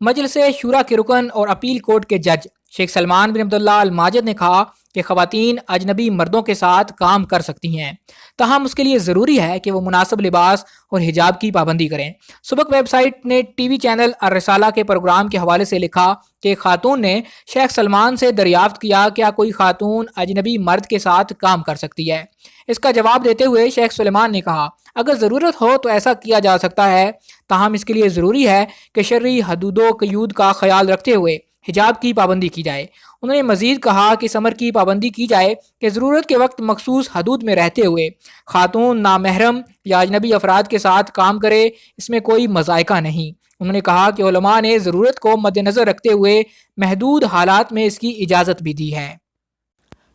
مجلس شورا کے رکن اور اپیل کورٹ کے جج شیخ سلمان بن عبداللہ الماجد نے کہا کہ خواتین اجنبی مردوں کے ساتھ کام کر سکتی ہیں، تاہم اس کے لیے ضروری ہے کہ وہ مناسب لباس اور حجاب کی پابندی کریں۔ سبق ویب سائٹ نے ٹی وی چینل الرسالہ کے پروگرام کے حوالے سے لکھا کہ ایک خاتون نے شیخ سلمان سے دریافت کیا کیا کوئی خاتون اجنبی مرد کے ساتھ کام کر سکتی ہے۔ اس کا جواب دیتے ہوئے شیخ سلمان نے کہا اگر ضرورت ہو تو ایسا کیا جا سکتا ہے، تاہم اس کے لیے ضروری ہے کہ شرعی حدود و قیود کا خیال رکھتے ہوئے حجاب کی پابندی کی جائے۔ انہوں نے مزید کہا کہ سمر کی پابندی کی جائے کہ ضرورت کے وقت مخصوص حدود میں رہتے ہوئے خاتون نامحرم یا اجنبی افراد کے ساتھ کام کرے، اس میں کوئی مذائقہ نہیں۔ انہوں نے کہا کہ علماء نے ضرورت کو مد نظر رکھتے ہوئے محدود حالات میں اس کی اجازت بھی دی ہے۔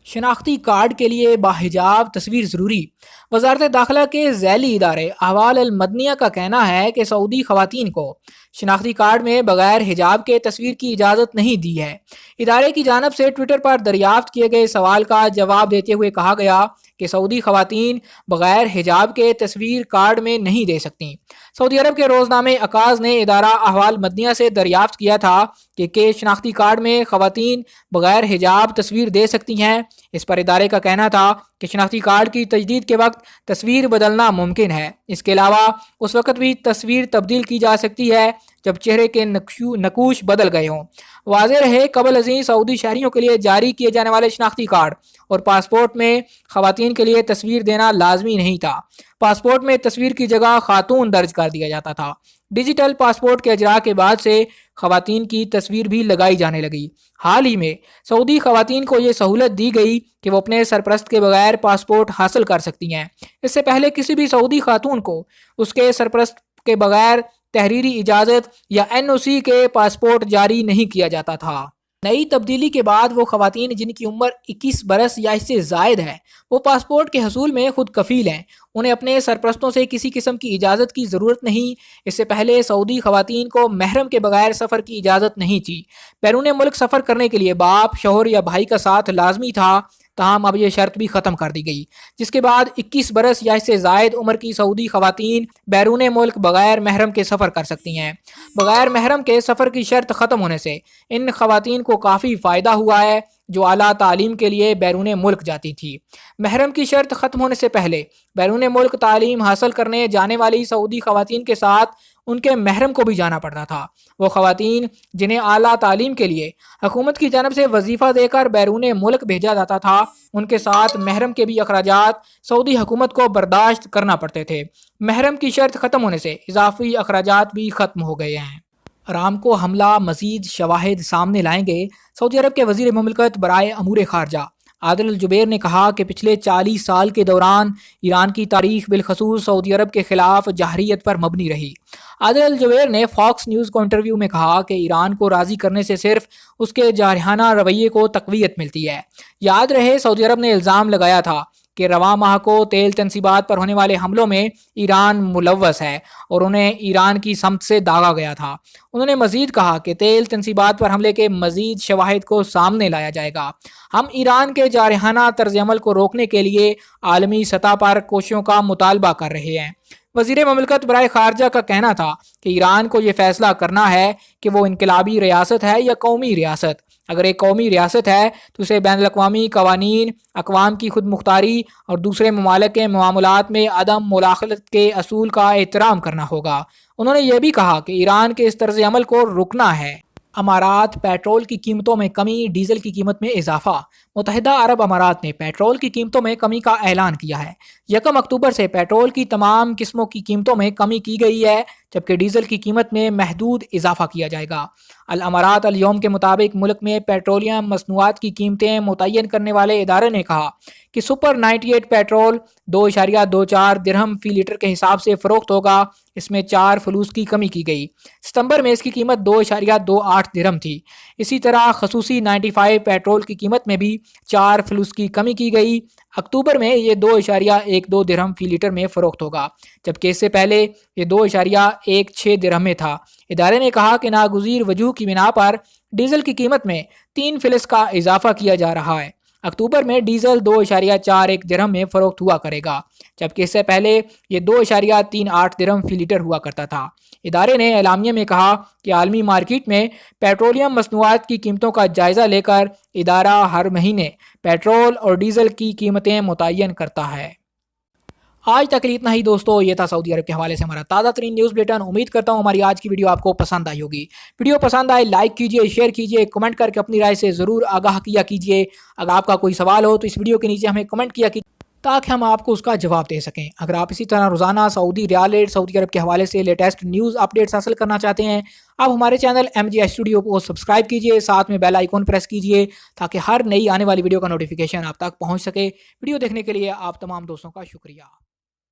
شناختی کارڈ کے لیے باحجاب تصویر ضروری۔ وزارت داخلہ کے ذیلی ادارے احوال المدنیہ کا کہنا ہے کہ سعودی خواتین کو شناختی کارڈ میں بغیر حجاب کے تصویر کی اجازت نہیں دی ہے۔ ادارے کی جانب سے ٹویٹر پر دریافت کیے گئے سوال کا جواب دیتے ہوئے کہا گیا کہ سعودی خواتین بغیر حجاب کے تصویر کارڈ میں نہیں دے سکتی۔ سعودی عرب کے روزنامے عکاظ نے ادارہ احوال مدنیہ سے دریافت کیا تھا کہ شناختی کارڈ میں خواتین بغیر حجاب تصویر دے سکتی ہیں۔ اس پر ادارے کا کہنا تھا کہ شناختی کارڈ کی تجدید کے وقت تصویر بدلنا ممکن ہے۔ اس کے علاوہ اس وقت بھی تصویر تبدیل کی جا سکتی ہے جب چہرے کے نقوش بدل گئے ہوں۔ واضح رہے قبل ازیں سعودی شہریوں کے لیے جاری کیے جانے والے شناختی کارڈ اور پاسپورٹ میں خواتین کے لیے تصویر دینا لازمی نہیں تھا۔ پاسپورٹ میں تصویر کی جگہ خاتون درج کر دیا جاتا تھا۔ ڈیجیٹل پاسپورٹ کے اجراء کے بعد سے خواتین کی تصویر بھی لگائی جانے لگی۔ حال ہی میں سعودی خواتین کو یہ سہولت دی گئی کہ وہ اپنے سرپرست کے بغیر پاسپورٹ حاصل کر سکتی ہیں۔ اس سے پہلے کسی بھی سعودی خاتون کو اس کے سرپرست کے بغیر تحریری اجازت یا NOC کے پاسپورٹ جاری نہیں کیا جاتا تھا۔ نئی تبدیلی کے بعد وہ خواتین جن کی عمر 21 برس یا اس سے زائد ہے وہ پاسپورٹ کے حصول میں خود کفیل ہیں۔ انہیں اپنے سرپرستوں سے کسی قسم کی اجازت کی ضرورت نہیں۔ اس سے پہلے سعودی خواتین کو محرم کے بغیر سفر کی اجازت نہیں تھی۔ بیرون ملک سفر کرنے کے لیے باپ، شوہر یا بھائی کا ساتھ لازمی تھا، تاہم اب یہ شرط بھی ختم کر دی گئی، جس کے بعد 21 برس یا اس سے زائد عمر کی سعودی خواتین بیرون ملک بغیر محرم کے سفر کر سکتی ہیں۔ بغیر محرم کے سفر کی شرط ختم ہونے سے ان خواتین کو کافی فائدہ ہوا ہے جو اعلیٰ تعلیم کے لیے بیرون ملک جاتی تھی۔ محرم کی شرط ختم ہونے سے پہلے بیرون ملک تعلیم حاصل کرنے جانے والی سعودی خواتین کے ساتھ ان کے محرم کو بھی جانا پڑتا تھا۔ وہ خواتین جنہیں اعلیٰ تعلیم کے لیے حکومت کی جانب سے وظیفہ دے کر بیرون ملک بھیجا جاتا تھا، ان کے ساتھ محرم کے بھی اخراجات سعودی حکومت کو برداشت کرنا پڑتے تھے۔ محرم کی شرط ختم ہونے سے اضافی اخراجات بھی ختم ہو گئے ہیں۔ ارامکو حملہ مزید شواہد سامنے لائیں گے۔ سعودی عرب کے وزیر مملکت برائے امور خارجہ عادل الجبیر نے کہا کہ پچھلے 40 سال کے دوران ایران کی تاریخ بالخصوص سعودی عرب کے خلاف جارحیت پر مبنی رہی۔ عادل الجبیر نے فاکس نیوز کو انٹرویو میں کہا کہ ایران کو راضی کرنے سے صرف اس کے جارحانہ رویے کو تقویت ملتی ہے۔ یاد رہے سعودی عرب نے الزام لگایا تھا کہ رواں ماہ کو تیل تنصیبات پر ہونے والے حملوں میں ایران ملوث ہے اور انہیں ایران کی سمت سے داغا گیا تھا۔ انہوں نے مزید کہا کہ تیل تنصیبات پر حملے کے مزید شواہد کو سامنے لایا جائے گا۔ ہم ایران کے جارحانہ طرز عمل کو روکنے کے لیے عالمی سطح پر کوششوں کا مطالبہ کر رہے ہیں۔ وزیر مملکت برائے خارجہ کا کہنا تھا کہ ایران کو یہ فیصلہ کرنا ہے کہ وہ انقلابی ریاست ہے یا قومی ریاست۔ اگر ایک قومی ریاست ہے تو اسے بین الاقوامی قوانین، اقوام کی خود مختاری اور دوسرے ممالک کے معاملات میں عدم مداخلت کے اصول کا احترام کرنا ہوگا۔ انہوں نے یہ بھی کہا کہ ایران کے اس طرز عمل کو رکنا ہے۔ امارات پیٹرول کی قیمتوں میں کمی، ڈیزل کی قیمت میں اضافہ۔ متحدہ عرب امارات نے پیٹرول کی قیمتوں میں کمی کا اعلان کیا ہے۔ 1 اکتوبر سے پیٹرول کی تمام قسموں کی قیمتوں میں کمی کی گئی ہے، جبکہ ڈیزل کی قیمت میں محدود اضافہ کیا جائے گا۔ الامارات الیوم کے مطابق ملک میں پیٹرولیم مصنوعات کی قیمتیں متعین کرنے والے ادارے نے کہا کہ سپر 98 پیٹرول 2.24 درہم فی لیٹر کے حساب سے فروخت ہوگا۔ اس میں 4 فلوس کی کمی کی گئی۔ ستمبر میں اس کی قیمت 2.28 درہم تھی۔ اسی طرح خصوصی 95 پیٹرول کی قیمت میں بھی 4 فلوس کی کمی کی گئی۔ اکتوبر میں یہ 2.12 درہم فی لیٹر میں فروخت ہوگا، جبکہ اس سے پہلے یہ 2.16 درہم میں تھا۔ ادارے نے کہا کہ ناگزیر وجوہ کی بنا پر ڈیزل کی قیمت میں 3 فلس کا اضافہ کیا جا رہا ہے۔ اکتوبر میں ڈیزل 2.41 درہم میں فروخت ہوا کرے گا، جبکہ اس سے پہلے یہ 2.38 درہم فی لیٹر ہوا کرتا تھا۔ ادارے نے اعلامیے میں کہا کہ عالمی مارکیٹ میں پیٹرولیم مصنوعات کی قیمتوں کا جائزہ لے کر ادارہ ہر مہینے پیٹرول اور ڈیزل کی قیمتیں متعین کرتا ہے۔ آج تک اتنا ہی دوستو، یہ تھا سعودی عرب کے حوالے سے ہمارا تازہ ترین نیوز بلیٹن۔ امید کرتا ہوں ہماری آج کی ویڈیو آپ کو پسند آئی ہوگی۔ ویڈیو پسند آئے لائک کیجئے، شیئر کیجئے، کمنٹ کر کے اپنی رائے سے ضرور آگاہ کیا کیجئے۔ اگر آپ کا کوئی سوال ہو تو اس ویڈیو کے نیچے ہمیں کمنٹ کیا کیجئے تاکہ ہم آپ کو اس کا جواب دے سکیں۔ اگر آپ اسی طرح روزانہ سعودی ریال ریٹ، سعودی عرب کے حوالے سے لیٹسٹ نیوز اپڈیٹس حاصل کرنا چاہتے ہیں، آپ ہمارے چینل MGI اسٹوڈیو کو سبسکرائب کیجئے، ساتھ میں بیل آئیکن پریس کیجئے تاکہ ہر نئی آنے والی ویڈیو کا نوٹیفیکیشن آپ تک پہنچ سکے۔ ویڈیو دیکھنے کے لیے آپ تمام دوستوں کا شکریہ۔